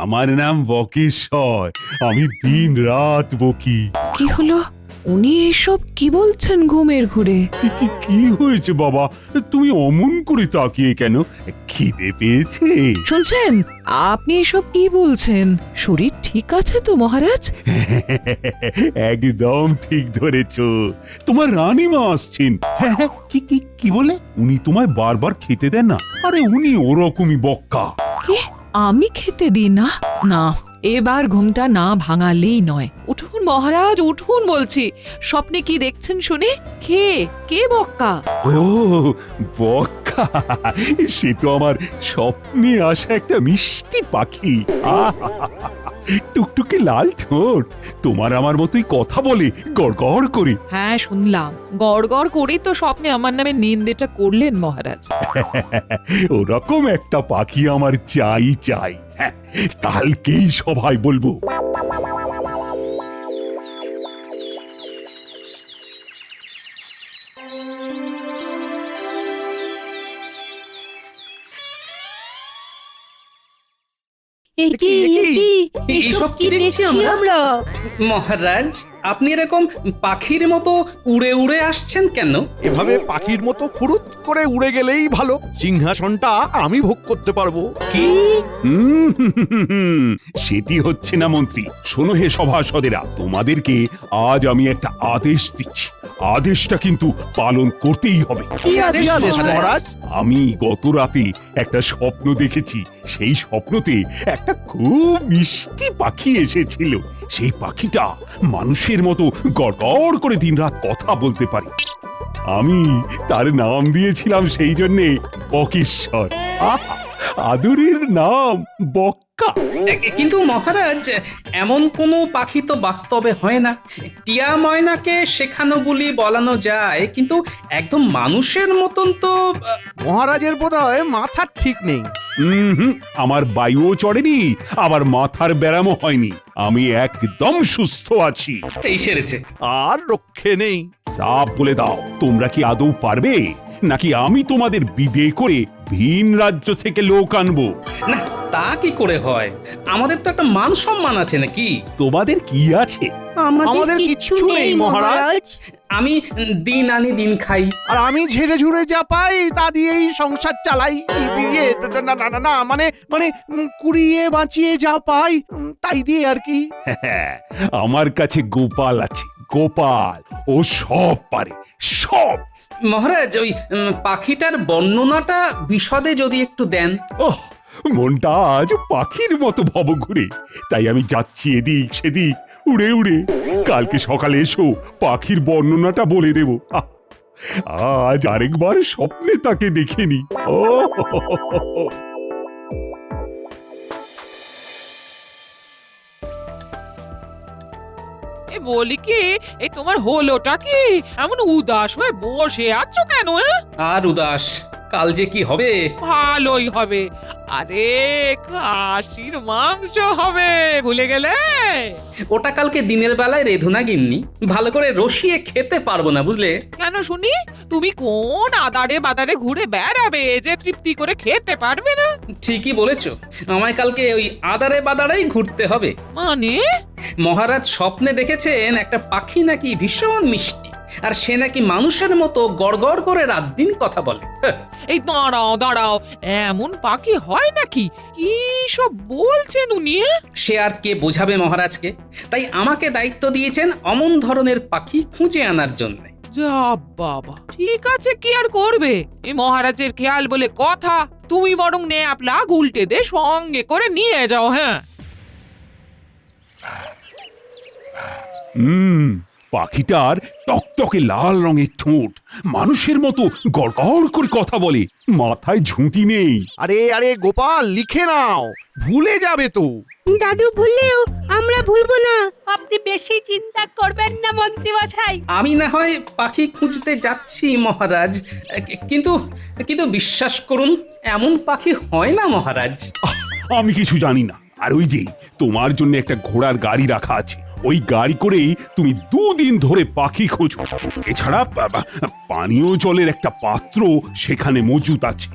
আমার নাম বকেশ্বর। আমি দিন রাত বকি। কি হলো? উনি এসব কি বলছেন ঘুমের ঘুরে? কি হয়েছে বাবা? তুমি অমন করে তাকিয়ে কেন? খিদে পেয়েছে? শুনছেন, আপনি এসব কি বলছেন? শরীর ঠিক আছে তো মহারাজ? একদম ঠিক ধরেছো। তোমার রানীমা আসছেন। হ্যাঁ হ্যাঁ, কি বলে? উনি তোমায় বারবার খেতে দেন না? আরে উনি ওরকমই বক্কা। কি? আমি খেতে দিই না? না, এবার ঘুমটা না ভাঙালেই নয়। উঠুন মহারাজ, উঠুন বলছি। স্বপ্নে কি দেখছেন শুনে? কে বক্কা? ও বক্কা, সে তো আমার স্বপ্নে আসা একটা মিষ্টি পাখি। টুকটুকে লাল ঠোঁট, তোমার আমার মতোই কথা বলে গড়গড় করে। হ্যাঁ শুনলাম, গড় করে তো স্বপ্নে আমার নামে নিন্দেটা করলেন মহারাজ। ওরকম একটা পাখি আমার চাই। হ্যাঁ, কালকেই সবাই বলবো। এইসব কি দেখছি আমরা? মহারাজ, আপনি এরকম পাখির মতো উড়ে উড়ে আসছেন কেন? এভাবে পাখির মতো ফুরুত করে উড়ে গেলেই ভালো। সিংহাসনটা আমি ভোগ করতে পারবো। কি? সেটি হচ্ছে না মন্ত্রী। শোনো হে সভাসদেরা, তোমাদেরকে আজ আমি একটা আদেশ দিচ্ছি। আদেশটা কিন্তু পালন করতেই হবে। কি আদেশ মহারাজ? আমি গত রাতে একটা স্বপ্ন দেখেছি। সেই স্বপ্নতে একটা খুব মিষ্টি পাখি এসেছিল। সেই পাখিটা মানুষের মতো গড়গড় করে দিনরাত কথা বলতে পারে। আমি তার নাম দিয়েছিলাম সেই জন্যে বকেশ্বর। আহা, আদরের নাম বক্কা। কিন্তু মহারাজ, এমন কোনো পাখি তো বাস্তবে হয় না। টিয়া ময়নাকে শেখানো বলি বলানো যায়, কিন্তু একদম মানুষের মতন তো মহারাজের বোধহয় মাথার ঠিক নেই। আমার বায়ুও চড়েনি, আবার মাথার ব্যারামও হয়নি। আমি একদম সুস্থ আছি। এই সেরেছে। আর রক্ষে নেই। সাপ বলে দাও, তোমরা কি আদৌ পারবে, নাকি আমি তোমাদের বিদে করে ভিন রাজ্য থেকে লোক আনবো? না, তা কি করে হয়? আমাদের তো একটা মান সম্মান আছে নাকি? তোমাদের কি আছে? আমাদের কিচ্ছু নেই মহারাজ। আমি দিন আনি দিন খাই। আর আমি ঝেড়ে ঝুড়ে যা পাই তা দিয়েই সংসার চালাই। না মানে মানে কুড়িয়ে বাঁচিয়ে যা পাই তাই দিয়ে আর কি। আমার কাছে গোপাল আছে, গোপাল। ও সব পারে, সব। মহারাজ, ওই পাখিটার বর্ণনাটা বিশদে যদি একটু দেন। ওহ, মনটা আজ পাখির মতো ভবঘুরে। তাই আমি যাচ্ছি এদিক সেদিক উড়ে উড়ে। কালকে সকালে এসো, পাখির বর্ণনাটা বলে দেব। আজ আরেকবার স্বপ্নে তাকে দেখিনি। ও বলি কি, এই তোমার হলোটা কি? এমন উদাস হয়ে বসে আছো কেন? আর উদাস, কাল যে কি হবে। ভালোই হবে। আরে খাসির মাংস হবে, ভুলে গেলে? ওটা কালকে দিনের বেলায় রেধুনা গিন্নি, ভালো করে রসিয়ে খেতে পারবো না, বুঝলে? কেন শুনি? তুমি কোন আদারে বাদারে ঘুরে বেড়াবে যে তৃপ্তি করে খেতে পারবে না? ঠিকই বলেছো, আমায় কালকে ওই আদারে বাদারেই ঘুরতে হবে। মানে? মহারাজ স্বপ্নে দেখেছেন একটা পাখি নাকি ভীষণ মিষ্টি, আর সে নাকি মানুষের মতো গড়গড় করে রাত দিন কথা বলে। এই দাঁড়াও, এমন পাখি হয় নাকি? কি সব বলছেন উনি? সে আর কে বোঝাবে মহারাজকে? তাই আমাকে দায়িত্ব দিয়েছেন অমন ধরনের পাখি খুঁজে আনার জন্য। যা বাবা, ঠিক আছে, কি আর করবে? এই মহারাজের খেয়াল বলে কথা। তুমি বরং নেপলা উল্টে দে, সঙ্গে করে নিয়ে যাও। হ্যাঁ, পাখিটার টকটকে লাল রঙের ঠোঁট, মানুষের মতো গড়গড় করে কথা বলে, মাথায় ঝুঁটি নেই। আরে গোপাল, লিখে নাও, ভুলে যাবে তো। দাদু ভুললেও আমরা ভুলবো না। আপনি বেশি চিন্তা করবেন না মন্ত্রী মশাই। আমি না হয় পাখি খুঁজতে যাচ্ছি মহারাজ, কিন্তু কিন্তু বিশ্বাস করুন, এমন পাখি হয় না মহারাজ। আমি কিছু জানি না। আর ওই যে তোমার জন্য একটা ঘোড়ার গাড়ি রাখা আছে, ওই গাড়ি করেই তুমি 2 দিন ধরে পাখি খোঁজো। এছাড়া পানীয় জলের একটা পাত্র সেখানে মজুত আছে।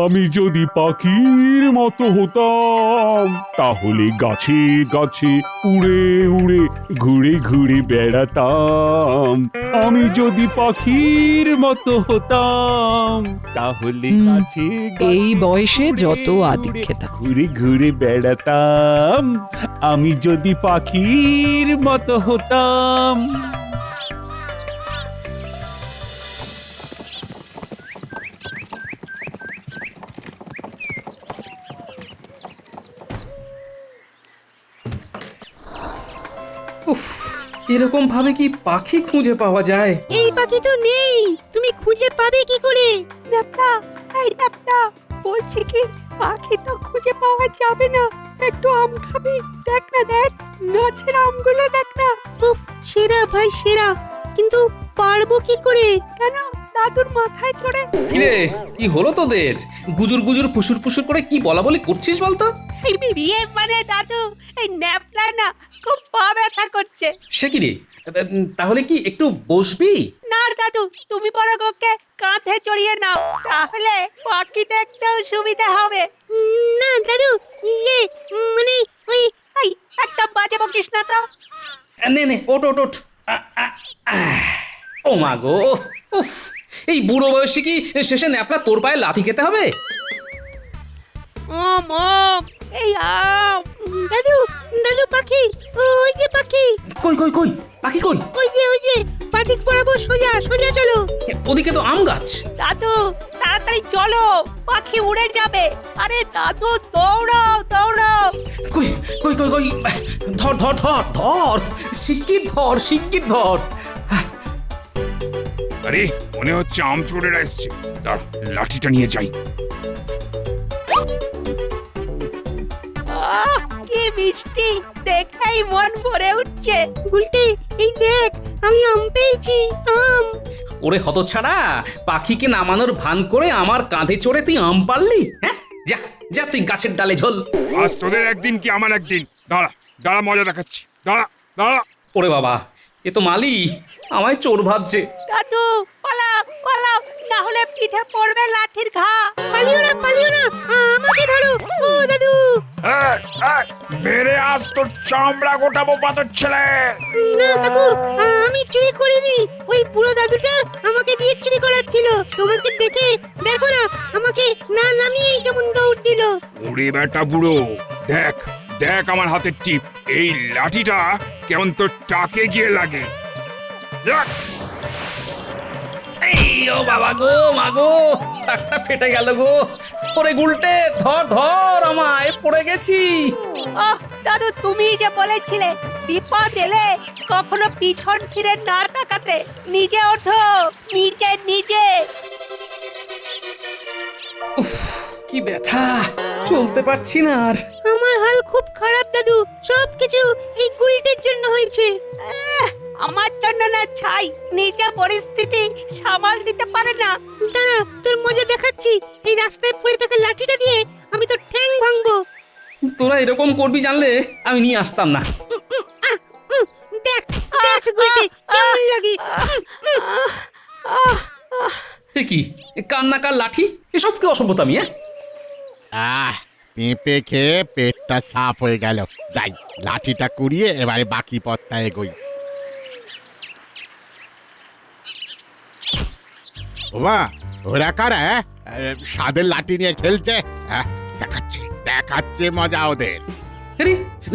আমি যদি পাখির মতো হতাম তাহলে গাছে গাছে উড়ে উড়ে ঘুরে ঘুরে বেড়াতাম। আমি যদি পাখির মতো হতাম তাহলে গাছে এই বয়সে উড়ে যত উড়ে আদিক্ষেতা। ঘুরে ঘুরে বেড়াতাম। আমি যদি পাখির মতো হতাম। উফ, এরকম ভাবে কি পাখি খুঁজে পাওয়া যায়? এই পাখি তো নেই, তুমি খুঁজে পাবে কি করে? ন্যাপলা, এই ন্যাপলা, বলছি কি পাখি তো খুঁজে পাওয়া যাবে না। একটু আম খাবি? দেখ না, দেখ গাছের আমগুলো দেখ না। উফ, সেরা ভাই সেরা, কিন্তু পারবো কি করে? কেন দাদুর মাথায় চড়ে? কিরে, কি হলো তোদের? গুজুর গুজুর ফুসুর ফুসুর করে কি বলা বলি করছিস বলতো? এই বিয়ে মানে দাদু, এই ন্যাপলা না খুব পা ব্যথা করছে। সে কি রে? তাহলে কি একটু বসবি? না দাদু, তুমি বড় ওকে কাঁধে চড়িয়ে নাও, তাহলে পাখি দেখতেও সুবিধা হবে। না দাদু, মানে ওই এই একদম বাজে বকিস না তো। নে নে, ওঠ ওঠ ওঠ। ও মা গো, উফ, এই বুড়ো বয়সে কি শেষে ন্যাপলা তোর পায়ে লাথি খেতে হবে? মম, এই আম। দাদু, দাদু পাখি, ওই যে পাখি, কই কই কই, পাখি কই? ওই যে বাদিক বরাবর সোজা সোজা চলো। ওদিকে তো আম গাছ। দাদু তাড়াতাড়ি চলো, পাখি উড়ে যাবে। আরে দাদু দৌড়াও দৌড়াও। কই কই কই কই, ধর ধর ধর ধর, শিগগির ধর শিগগির ধর। আরে মনে হচ্ছে আম চোরেরা এসছে। দাঁড়া, লাঠিটা নিয়ে যাই। আহ, কি মিষ্টি, দেখাই মন ভরে উঠছে। উল্টে এই দেখ, আমি আম পেয়েছি, আম। ওরে হতচ্ছাড়া, পাখিকে নামানোর ভান করে আমার কাঁধে চড়ে তুই আম পারলি? হ্যাঁ, যা যা তুই গাছের ডালে ঝোল। আজ তোদের একদিন কি আমার একদিন। দাঁড়া দাঁড়া, মজা দেখাচ্ছি। দাঁড়া দাঁড়া। ওরে বাবা, এ তো মালি আমায় চোর ভাবছে। দাদু পালাও পালাও, না হলে পিঠে পড়বে লাঠির ঘা। পালিও না, পালিও না, আমাকে ধরো। ও দাদু, মেরে আজ তোর চামড়া গোটাবো পাথর ছেলে। না কাকু, আমি চুরি করিনি। ওই বুড়ো দাদুটা আমাকে দিয়ে চুরি করাচ্ছিল। তোমাকে দেখে দেখো না, আমাকে না নামিয়েই কেমন দৌড় দিল। ওরে বেটা বুড়ো, দেখ দেখ আমার হাতের টিপ। এই লাঠিটা কেমন তোর টাকে গিয়ে লাগে। দেখ। এই ও বাবা গো, মা গো, টাকটা ফেটে গেল গো। ওরে গুলটে, ধর ধর, আমায় পড়ে গেছি। আহ দাদু, তুমি যে বলেছিলে বিপদ এলে কখনো পিছন ফিরে না তাকাতে। নিজে ওঠো, নিজে নিজে। উফ, কি ব্যথা, চলতে পারছি না আর। আমার হাল খুব খারাপ দাদু, সবকিছু এই গুলটের জন্য হয়েছে। আমার জন্য না ছাই, নিজে পরিস্থিতি সামাল দিতে পারে না। দাঁড়া, তোর মজা দেখাচ্ছি। এই রাস্তায় পড়ে থাকা লাঠিটা দিয়ে আমি তো ঠ্যাং ভাঙবো। তোরা এরকম করবি জানলে আমি নিয়ে আসতাম না। দেখ দেখ গুলটে, কেমন লাগে। এ কি, কান্নাকার লাঠি, এসব কি অসভ্যতামি? পেঁপে খেয়ে পেটটা সাফ হয়ে গেল। যাই, লাঠিটা কুড়িয়ে এবারে বাকি পথটা এগোই। বাবা, ওরা কারা? স্বাদের লাঠি নিয়ে খেলছে। দেখাচ্ছে দেখাচ্ছে মজা ওদের। আরে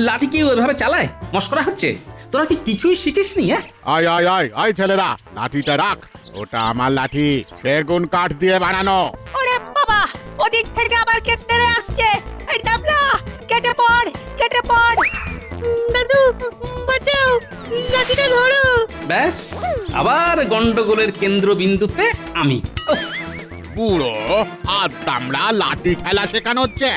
লাঠি কি ওইভাবে চালায়? মস্করা হচ্ছে? তোরা কি কিছুই শিখিসনি? আয় আয় আয় আয় ছেলেরা, লাঠিটা রাখ। ওটা আমার লাঠি, সেগুন কাঠ দিয়ে বানানো। ওরে বাবা, ওদিক থেকে আবার কে তেড়ে আসছে। এই ডাবলা, কেটে পড় কেটে পড়। দাদু বাঁচাও, লাঠিটা ধরো। ব্যাস, আবার গন্ডগোলের কেন্দ্রবিন্দুতে আমি। উফ, বুড়ো আর দামড়া লাঠি খেলা শেখানো হচ্ছে।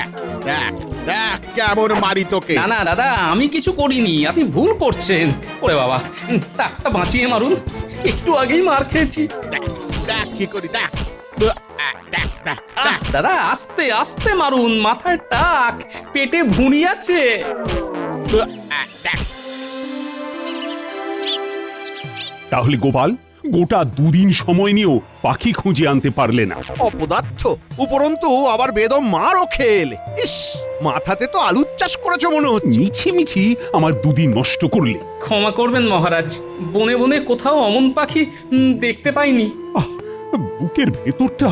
দেখ দেখ কেমন মারি তোকে। না না দাদা, আমি কিছু করিনি, আপনি ভুল করছেন। ওরে বাবা, টাকটা বাঁচিয়ে মারুন, একটু আগেই মার খেয়েছি। দেখ দেখ কি করি, দেখ দেখ দেখ আহ, দাদা আস্তে আস্তে মারুন, মাথায় টাক, পেটে ভুঁড়ি আছে। দেখ। তাহলে গোপাল, গোটা 2 দিন সময় নিয়েও পাখি খুঁজে আনতে পারলে না। অপদার্থ, উপরন্তু আবার বেদম মারও খেলে। ইস, মাথাতে তো আলুর চাষ করেছো মনে হচ্ছে। মিছি আমার 2 দিন নষ্ট করলে। ক্ষমা করবেন মহারাজ, বনে বনে কোথাও অমন পাখি দেখতে পাইনি। বুকের ভেতরটা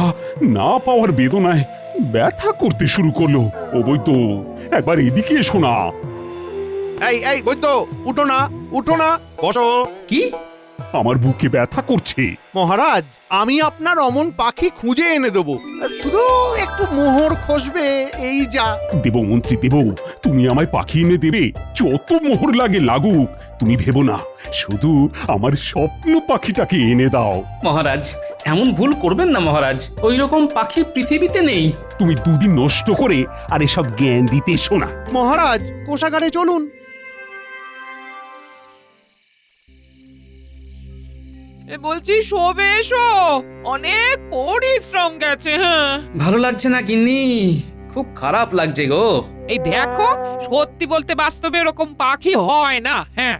না পাওয়ার বেদনায় ব্যথা করতে শুরু করলো। ও বৈদ্য, একবার এদিকে এসো না। এই বৈদ্য, উঠো না, উঠো না, বসো। কি? আমার বুকে ব্যথা করছে। মহারাজ, আমি আপনার অমন পাখি খুঁজে এনে দেবো, শুধু একটু মোহর খসবে, এই যা। দেব মন্ত্রী দেব, তুমি আমায় পাখি এনে দেবে, যত মোহর লাগে লাগুক। তুমি ভেবো না, শুধু আমার স্বপ্ন পাখিটাকে এনে দাও। মহারাজ, এমন ভুল করবেন না মহারাজ, ওই রকম পাখি পৃথিবীতে নেই। তুমি 2 দিন নষ্ট করে আর এসব জ্ঞান দিতে এসো না। মহারাজ, কোষাগারে চলুন। বলছি শোবে এসো, অনেক পরিশ্রম গেছে। হ্যাঁ, ভালো লাগছে না গিন্নি, খুব খারাপ লাগছে গো। এই দেখো, সত্যি বলতে বাস্তবে এরকম পাখি হয় না। হ্যাঁ,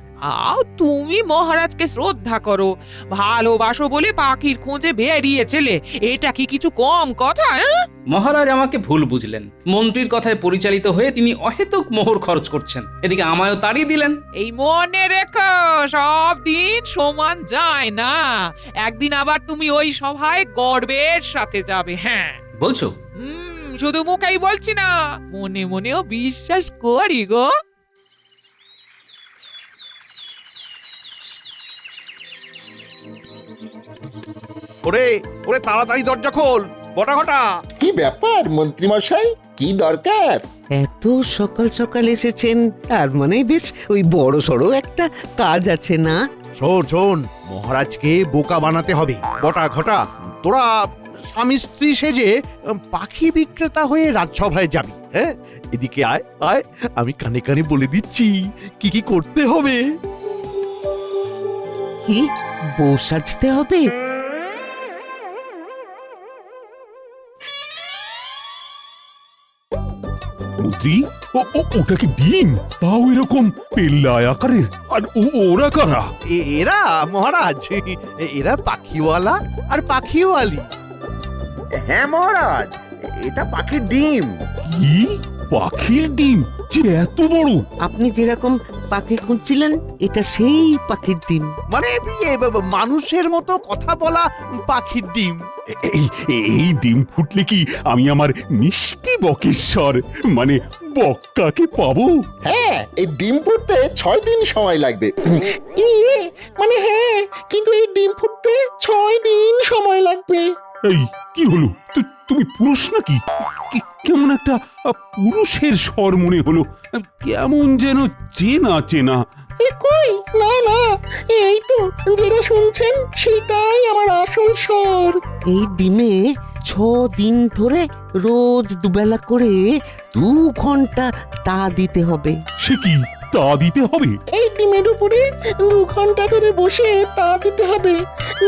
তুমি মহারাজকে শ্রদ্ধা করো, ভালোবাসো বলে পাখির খোঁজে বেরিয়েছিলে, এটা কি কিছু কম কথা? হ্যাঁ, মহারাজ আমাকে ভুল বুঝলেন, মন্ত্রীর কথায় পরিচালিত হয়ে তিনি অহেতুক মোহর খরচ করছেন, এদিকে আমায়ও তাড়িয়ে দিলেন। এই মনে রেখো, সব দিন সমান যায় না, একদিন আবার তুমি ওই সভায় গর্বের সাথে যাবে। হ্যাঁ, বলছো? শুধু মুখেই বলছি না, মনে মনেও বিশ্বাস করি গো। ওরে ওরে, তাড়াতাড়ি দরজা খোল, বটা ঘটা। কি ব্যাপার মন্ত্রী মশাই, কি দরকার? এত সকাল সকাল এসেছেন, তার মানে বেশ ওই বড় সড়ো একটা কাজ আছে না? শোন, মহারাজকে বোকা বানাতে হবে। বটা ঘটা, তোরা স্বামী স্ত্রী সেজে পাখি বিক্রেতা হয়ে রাজসভায় যাবি। হ্যাঁ, এদিকে আয় আয়, আমি কানে কানে বলে দিচ্ছি কি কি করতে হবে। কি বউ সাজতে হবে? মন্ত্রী, ওটা কি ডিম? তাও এরকম পেল্লায় আকারের। আর ওরা কারা? এরা মহারাজ, এরা পাখিওয়ালা আর পাখিওয়ালি। হ্যাঁ মহারাজ, এটা পাখির ডিম। কি পাখির ডিম? যে এত বড়! আপনি যেরকম পাখি খুঁজছিলেন, এটা সেই পাখির ডিম। মানে মানুষের মতো কথা বলা পাখির ডিম। এই ডিম ফুটলে কি আমি আমার মিষ্টি বকেশ্বর মানে বক্কাকে পাবো? হ্যাঁ, এই ডিম ফুটতে 6 দিন সময় লাগবে। মানে হ্যাঁ, কিন্তু এই ডিম ফুটতে 6 দিন সময় লাগবে। এই কি হলো? তুমি পুরুষ নাকি? কেমন একটা পুরুষের স্বর মনে হলো, কেমন যেন চেনা চেনা। কই, না না, এই তো যেটা শুনছেন সেটাই আমার আসল স্বর। এই ডিমে 6 দিন ধরে রোজ দুবেলা করে 2 ঘন্টা তা দিতে হবে। সে কি তা দিতে হবে? এই ডিমের উপরে 2 ঘন্টা ধরে বসে তা দিতে হবে।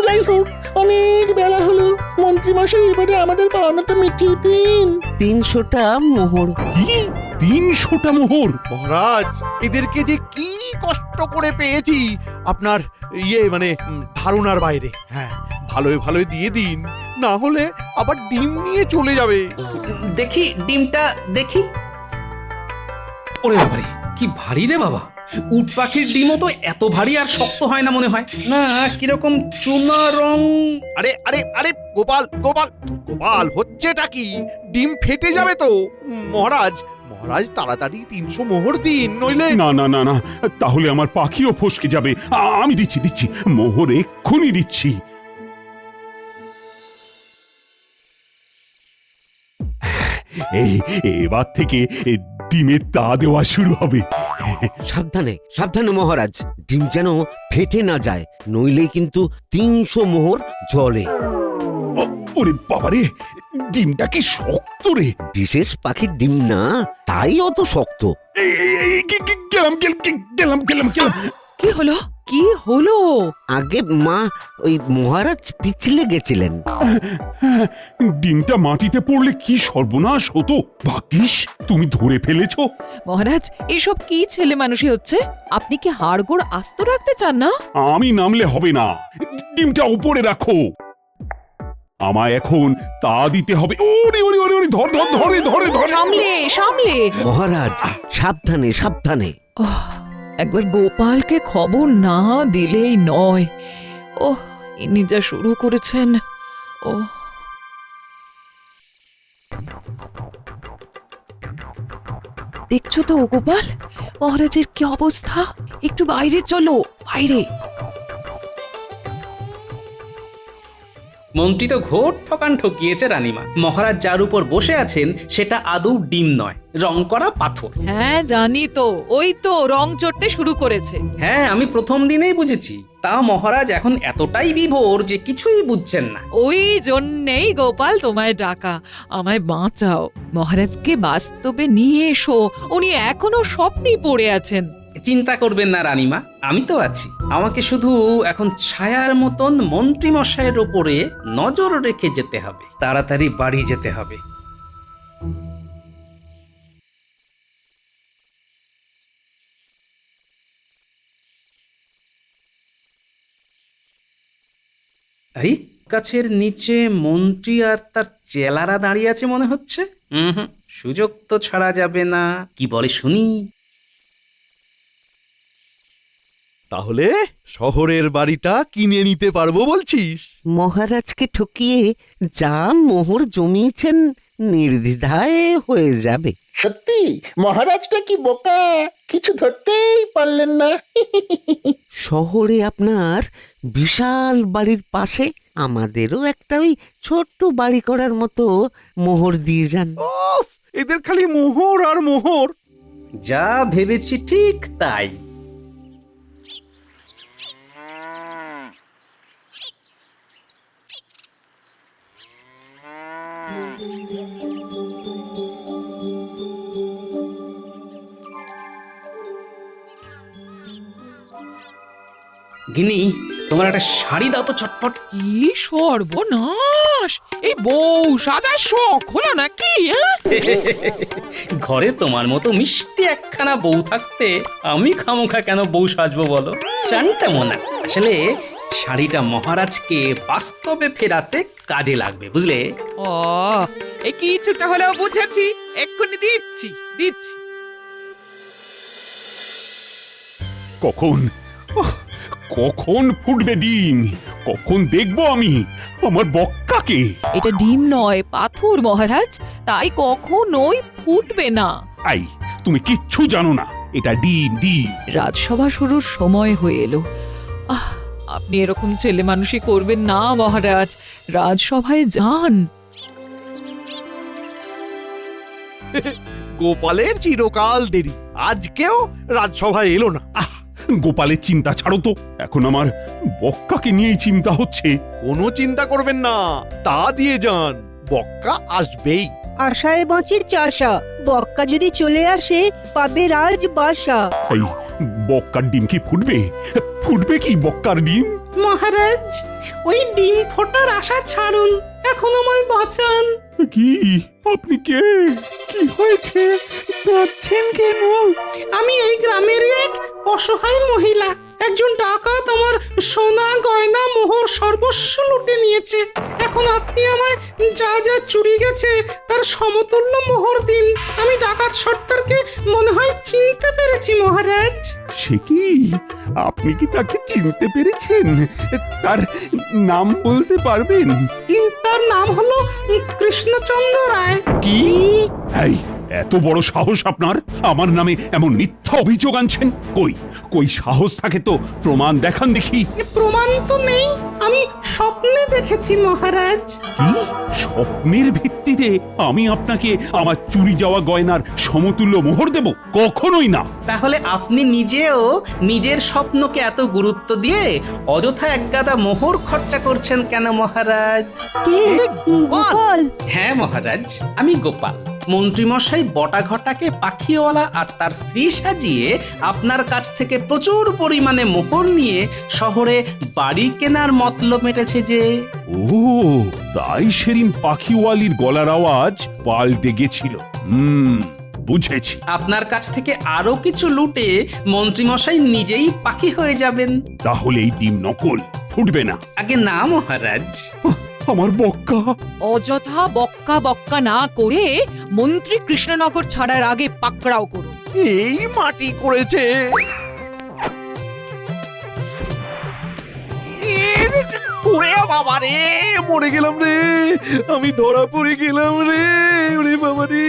যাই হোক, অনেক বেলা হলো, মন্ত্রী মশাই এবারে আমাদের পাওনাটা মিটিয়ে দিন। 300টা মোহর। কি 300টা মোহর? মহারাজ, এদেরকে যে কি কষ্ট করে পেয়েছি আপনার মানে ধারণার বাইরে। হ্যাঁ, ভালোই দিয়ে দিন, না হলে আবার ডিম নিয়ে চলে যাবে। দেখি ডিমটা দেখি। ওরে বাবারে, কি ভারী রে বাবা! উট পাখির ডিমও তো এত ভারী আর শক্ত হয় না মনে হয় না, কিরকম চুনা রং। আরে আরে আরে, গোপাল গোপাল গোপাল, হচ্ছেটা কি? ডিম ফেটে যাবে তো। মহারাজ তাড়াতাড়ি 300 মোহর দিন, নইলে। না না না না, তাহলে আমার পাখিও ফসকে যাবে। আমি দিচ্ছি মোহর, এক্ষুনি দিচ্ছি। এবার থেকে ডিমের তা দেওয়া শুরু হবে। সাবধানে সাবধানে মহারাজ, ডিম যেন ফেটে না যায়, নইলেই কিন্তু 300 মোহর জলে। ওরে বাবারে, ডিমটা কি শক্ত রে! বিশেষ পাখির ডিম না, তাই অত শক্ত। গেলাম। কি হলো? কি হলো? আগে মা, ওই মহারাজ পিছলে গেছিলেন। ডিমটা মাটিতে পড়লে কি সর্বনাশ হতো। ভাগ্যিস তুমি ধরে ফেলেছো। মহারাজ, এসব কি ছেলে মানুষই হচ্ছে? আপনি কি হাড়গোড় আস্ত রাখতে চান না? আমি নামলে হবে না, ডিমটা উপরে রাখো। আমায় এখন তা দিতে হবে। ওরে ওরে ওরে ওরে, ধর ধর ধরে ধরে ধরে। সামলে সামলে। মহারাজ সাবধানে সাবধানে। একবার গোপালকে খবর না দিলেই নয়। ওহ, ইনি যা শুরু করেছেন। ও দেখছো তো গোপাল, মহারাজের কি অবস্থা? একটু বাইরে চলো, বাইরে। মন্ত্রী তো ঘোর ঠকান ঠকিয়েছে রানীমা। মহারাজ যার উপর বসে আছেন সেটা আদৌ ডিম নয়, রং করা পাথর। হ্যাঁ জানি তো, ওই তো রং চড়তে শুরু করেছে। হ্যাঁ, আমি প্রথম দিনেই বুঝেছি। তা মহারাজ এখন এতটাই বিভোর যে কিছুই বুঝছেন না। ওই জন্যেই গোপাল তোমায় ডাকা, আমায় বাঁচাও। মহারাজকে বাস্তবে নিয়ে এসো, উনি এখনো স্বপ্নেই পড়ে আছেন। চিন্তা করবেন না রানীমা, আমি তো আছি। আমাকে শুধু এখন ছায়ার মতন মন্ত্রী মশাইয়ের ওপরে নজর রেখে যেতে হবে, তাড়াতাড়ি বাড়ি যেতে হবে। এই গাছের নিচে মন্ত্রী আর তার চেলারা দাঁড়িয়ে আছে মনে হচ্ছে। সুযোগ তো ছাড়া যাবে না। কি বলে শুনি। তাহলে শহরের বাড়িটা কিনে নিতে পারবো বলছিস? মহারাজকে ঠকিয়ে যা মোহর জমিয়েছেন নির্দ্বিধায় হয়ে যাবে। সত্যি মহারাজটা কি বোকা, কিছু ধরতেই পারলেন না। শহরে আপনার বিশাল বাড়ির পাশে আমাদেরও একটা ওই ছোট্ট বাড়ি করার মতো মোহর দিয়ে যান। ওফ, এদের খালি মোহর আর মোহর। যা ভেবেছি ঠিক তাই। গিনি, তোমার একটা শাড়ি দাও তো চটপট। কি সর্বনাশ! এই বউ সাজার শখ হলো নাকি? ঘরে তোমার মতো মিষ্টি একখানা বউ থাকতে আমি খামোখা কেন বউ সাজবো বলো? শাড়িটা মনে আসলে শাড়িটা মহারাজকে বাস্তবে ফেরাতে কাজে লাগবে, বুঝলে? ও, এই কিছুটা হলেও বুঝেছি, এক্ষুনি দিচ্ছি দিচ্ছি। কখন কখন ফুটবে ডিম? কখন দেখবো আমি আমার বক্কাকে? এটা ডিম নয়, পাথর মহারাজ, তাই কখনোই ফুটবে না। আই, তুমি কিচ্ছু জানো না, এটা ডিম ডিম। রাজসভা শুরুর সময় হয়ে এলো। আপনি এরকম ছেলে মানুষই করবেন না মহারাজ, রাজসভায় যান। গোপালের চিরকাল দেরি, আজকেও রাজসভায় এলো না। গোপালের চিন্তা ছাড়ো তো, এখন আমার বক্কাকে নিয়েই চিন্তা হচ্ছে। কোনো চিন্তা করবেন না, তা দিয়ে যান, বক্কা আসবেই। আশায় বাঁচে চাষা, বক্কা যদি চলে আসে পাবে রাজ বাসা। এই বক্কার ডিম কি ফুটবে? ফুটবে কি বক্কার ডিম? মহারাজ, ওই ডিম ফোটার আশা ছাড়ুন, এখন আমায় বাঁচান। কি? আপনি কে? কি হয়েছে? কাঁদছেন কেন? আমি এই গ্রামের এক অসহায় মহিলা। একজন ডাকাত আমার সোনা গয়না মোহর সর্বস্ব লুটে নিয়েছে। এখন আপনি আমায় যা যা চুরি গেছে তার সমতুল্য মোহর দিন। আমি ডাকাত সর্দারকে মনে হয় চিনতে পেরেছি মহারাজ। সে কি? আপনি কি তাকে চিনতে পেরেছেন? তার নাম বলতে পারবেন? তার নাম হলো কৃষ্ণচন্দ্র রায়। কি? এই এত বড় সাহস আপনার? আমার নামে এমন মিথ্যা অভিযোগ আনছেন? কই কই সাহস থাকে তো প্রমাণ দেখান দেখি। প্রমাণ তো নেই, আমি স্বপ্নে দেখেছি মহারাজ। কি? স্বপ্নের ভিত্তিতে আমি আপনাকে আমার চুরি যাওয়া গয়নার সমতুল্য মোহর দেব? কখনোই না। তাহলে আপনি নিজেও নিজের স্বপ্নকে এত গুরুত্ব দিয়ে অযথা একগাদা মোহর খরচা করছেন কেন মহারাজ? কে? গোপাল? হ্যাঁ মহারাজ, আমি গোপাল। মন্ত্রীমশাই বটা ঘটাকে পাখিওয়ালা আর তার স্ত্রী সাজিয়ে আপনার কাছ থেকে প্রচুর পরিমাণে মোহর নিয়ে শহরে বাড়ি কেনার মতলব মেটেছে যে। ও তাই সেদিন পাখিওয়ালির গলার আওয়াজ পাল্টে গেছিল। বুঝেছি। আপনার কাছ থেকে আরো কিছু লুটে মন্ত্রীমশাই নিজেই পাখি হয়ে যাবেন। তাহলে এই ডিম নকল, ফুটবে না। আগে না মহারাজ। আমার বক্কা। অযথা বক্কা বক্কা না করে মন্ত্রী কৃষ্ণনগর ছাড়ার আগে পাকড়াও করুন। এই মাটি করেছে। ওরে বাবা রে, মরে গেলাম রে, আমি ধরা পড়ে গেলাম রে, ওরে বাবা রে।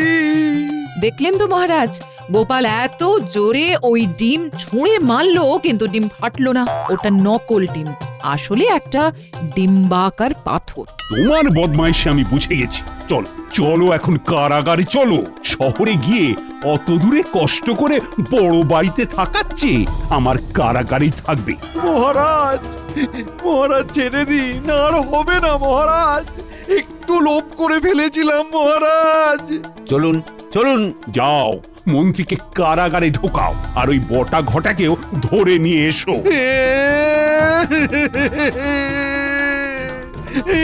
দেখলেন তো মহারাজ, গোপাল এত জোরে ওই ডিম ছুঁড়ে মারলো কিন্তু ডিম ফাটলো না। ওটা নকল ডিম, আসলে একটা ডিম্বাকার পাথর। তোমার বদমাইশি আমি বুঝে গেছি। চলো চলো এখন কারাগারে চলো। শহরে গিয়ে অত দূরে কষ্ট করে বড় বাড়িতে থাকাচ্ছে, আমার কারাগারেই থাকবে। মহারাজ, মহারাজ ছেড়ে দিন, আর হবে না মহারাজ, একটু লোভ করে ফেলেছিলাম মহারাজ। চলুন চলুন। যাও মন্ত্রীকে কারাগারে ঢোকাও, আর ওই বটা ঘটাকেও ধরে নিয়ে এসো। এ